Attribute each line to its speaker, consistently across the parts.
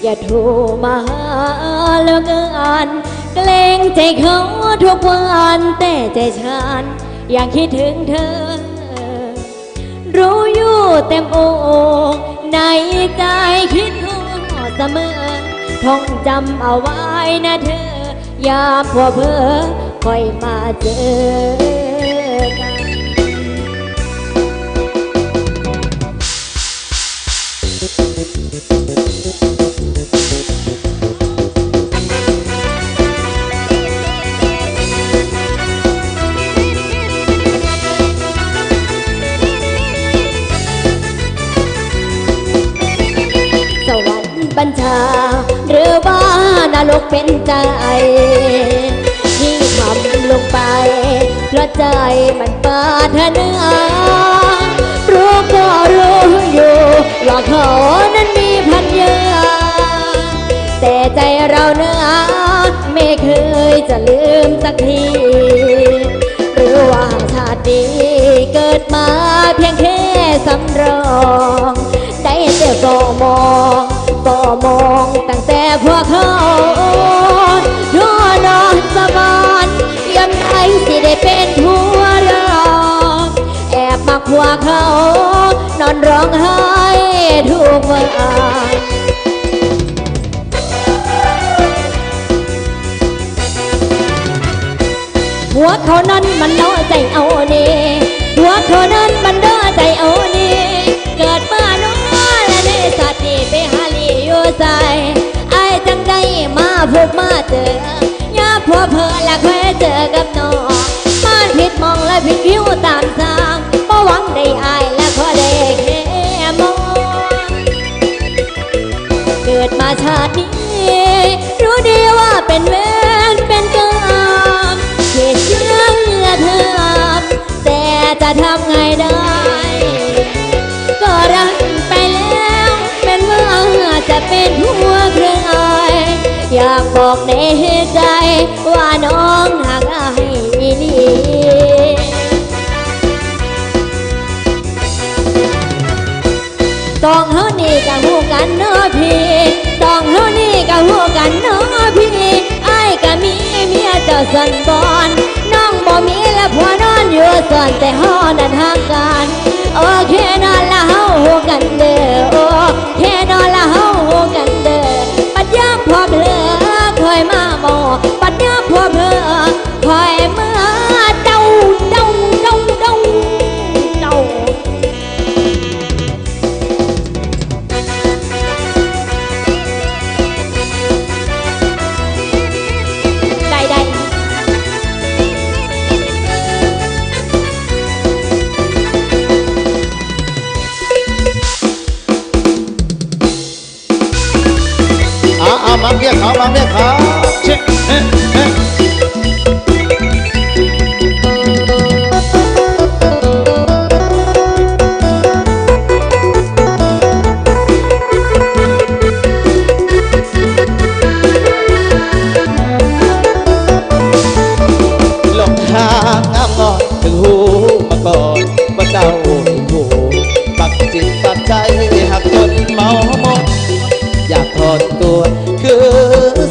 Speaker 1: อย่าโทรมาหาแล้วเกินเกรงใจเขาทุกวันแต่ใจฉันยังคิดถึงเธอรู้อยู่เต็มอกในใจคิดถึงเสมอท่องจำเอาไว้นะเธอยามพอเพ้อคอยมาเจอกันบัญชาหรือว่านรกเป็นใจที่ทำลงไปเพราะใจมันปรารถนารู้ก็รู้อยู่ว่าเขานั้นมีพันยาแต่ใจเราเนื้อไม่เคยจะลืมสักทีหรือว่าชาตินี้เกิดมาเพียงแค่สำรองได้แต่ก็มองตั้งแต่พวกเขาทั่วนอนสวรรค์ยามใดสิได้เป็นผัวเราแอบมาพวกเขานอนร้องไห้ทุกวันหัวเขานั้นมันน้อใจเอานี่หัวเขานั้นมันน้อใจเอานี่เกิดมาน้อและในสัตว์นี่ไปหาลีอยู่ใจไอ้จังได้มาพบมาเจอย่าพัวเพอละค่อยเจอกับน้องบ้านผิดมองและผิดผิวตามสร้างเพราะหวังได้อายและขอได้แค่มองเกิดมาชาตินี้รู้ดีว่าเป็นเวรเป็นกรรมเหตุเชื่อเธอแต่จะทำไงได้ก็รักไปแล้วเป็นว่าจะเป็นหัวเครื่องอายอยากบอกในใจว่าน้องห่างอายนี่ต้องเฮานี่กับหูกันเนาะพี่ต้องเฮานี่กับหูกันเนาะพี่ไอ้ก็มีเมียเจ้าสันบอนน้องบ่มีและผัวนอนอยู่ส่วนแต่เฮานั้นห่างกันโอเคนอนละเฮาหูกันเด้อโอเคนอนละเฮาหูกันเด้อปัดยามพอเผลอคอยมาบอกปัดยามพอเผลอคอยมาเดา
Speaker 2: มาเรียกเขาเช็คหลงทางงามงอนถึงหูมาก่อนว่าเจ้าหูปักจิตปักใจหักจนเมาหมดอยากถอนตัวคือ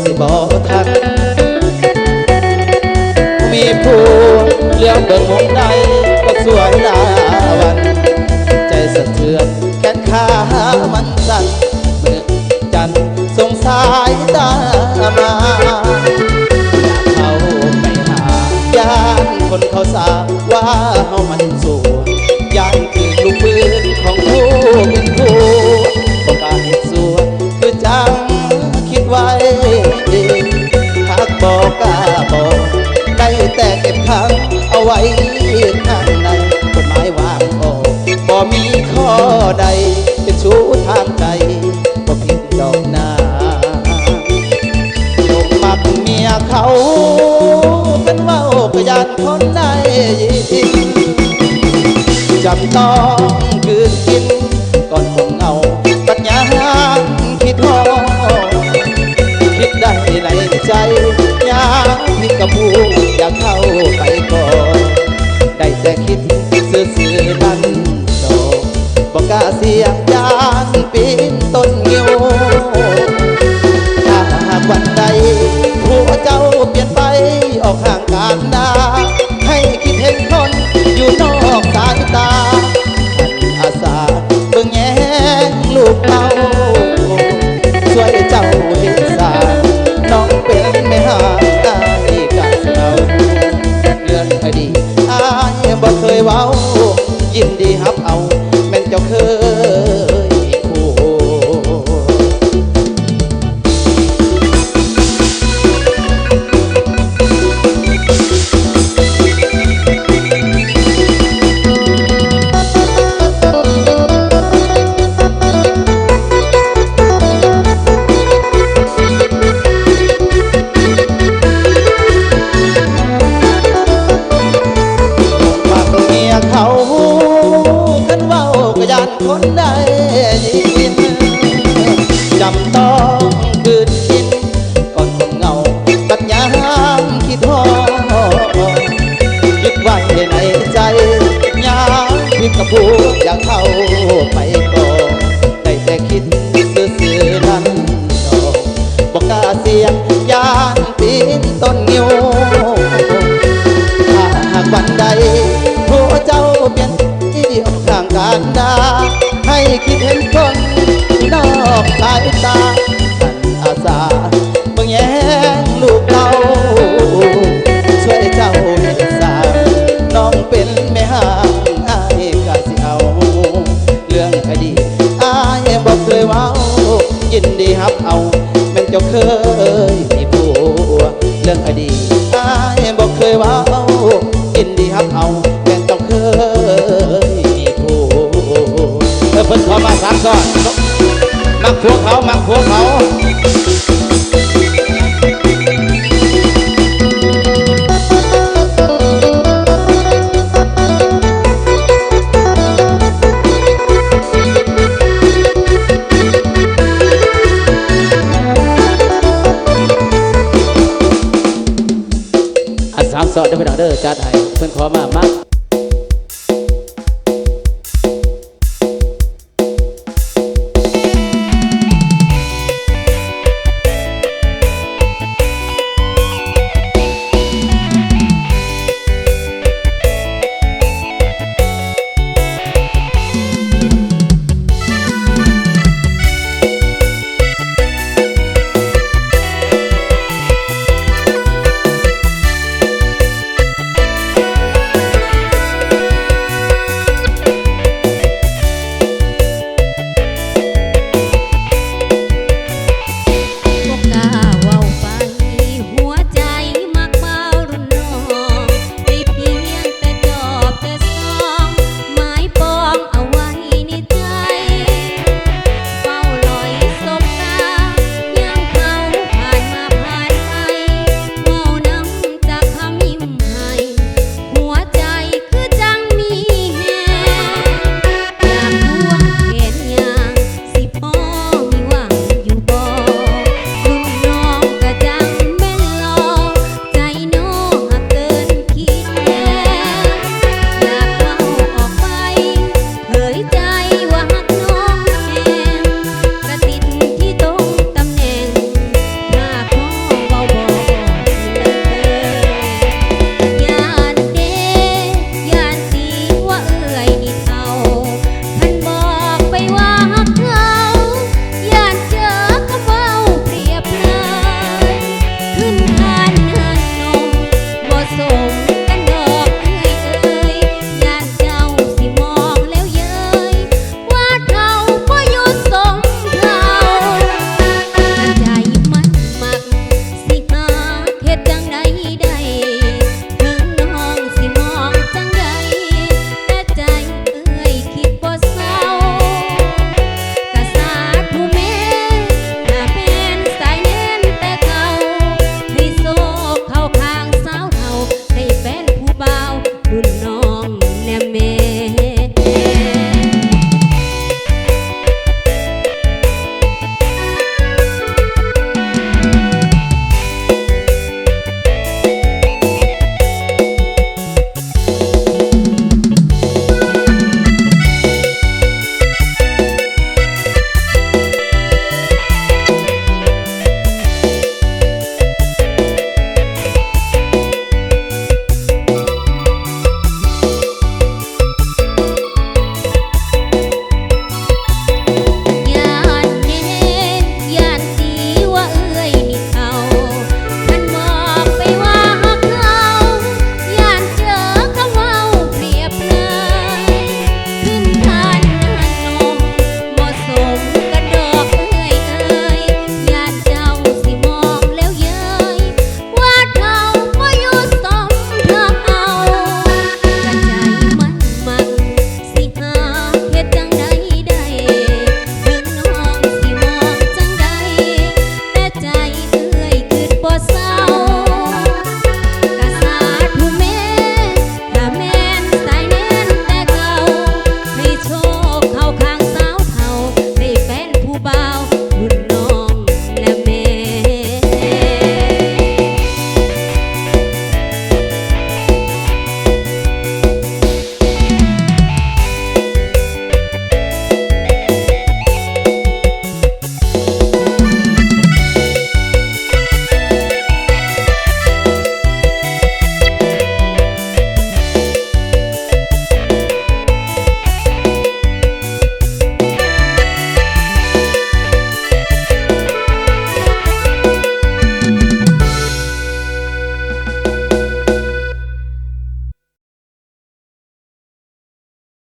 Speaker 2: สิบอกทันมีผู้เลี้ยวเบิ่งมองใดก็สวยลาวันใจสะเทือนแขนขามันสั่นเมื่อจันสงสายตามาอยากเข้าไปหาย่านคนเขาสาว่าเฮามันสวยย่านคือลูกปืนของผู้เป็นผู้บอกการเหตุสวยคือจังคิดไว้หากบอกกล้าบอกได้แต่เก็บขังเอาไว้ข้างในกฎหมายวางออกบ่มีข้อใดเป็นชู้ทางใจบ่ผิดดอกนาหลงมักเมียเขาเป็นเว้ากระยานคนใดจำต้องคืนกินก่อนคงเงาปัญญาคิดฮอคิดได้ในใจอยากพิกับผู้อยากเข้าไปก่อนได้แต่คิดซื่อๆนั้นดอกบอกกล้าเสียงยานปีนต้นเงี้ยว ายตาสันอาสาเบิ่งแย่งลูกเราช่วยเจ้าเฮ็ดสร้างน้องเป็นแม่ห้างอายกะสิเอาเรื่องคดีอายบอกเลยว่ายินดีรับเอาแม่นเจ้าเคยมีผัวเรื่องคดีอายบอกเคยว่ายินดีรับเอาแม่นเจ้าเคยมีผัวเพิ่นขอมาสามซ้อนมักพวกเขามักพวกเขาสามสอดได้ไปดังเด้อจัดให้เพิ่นขอมามัก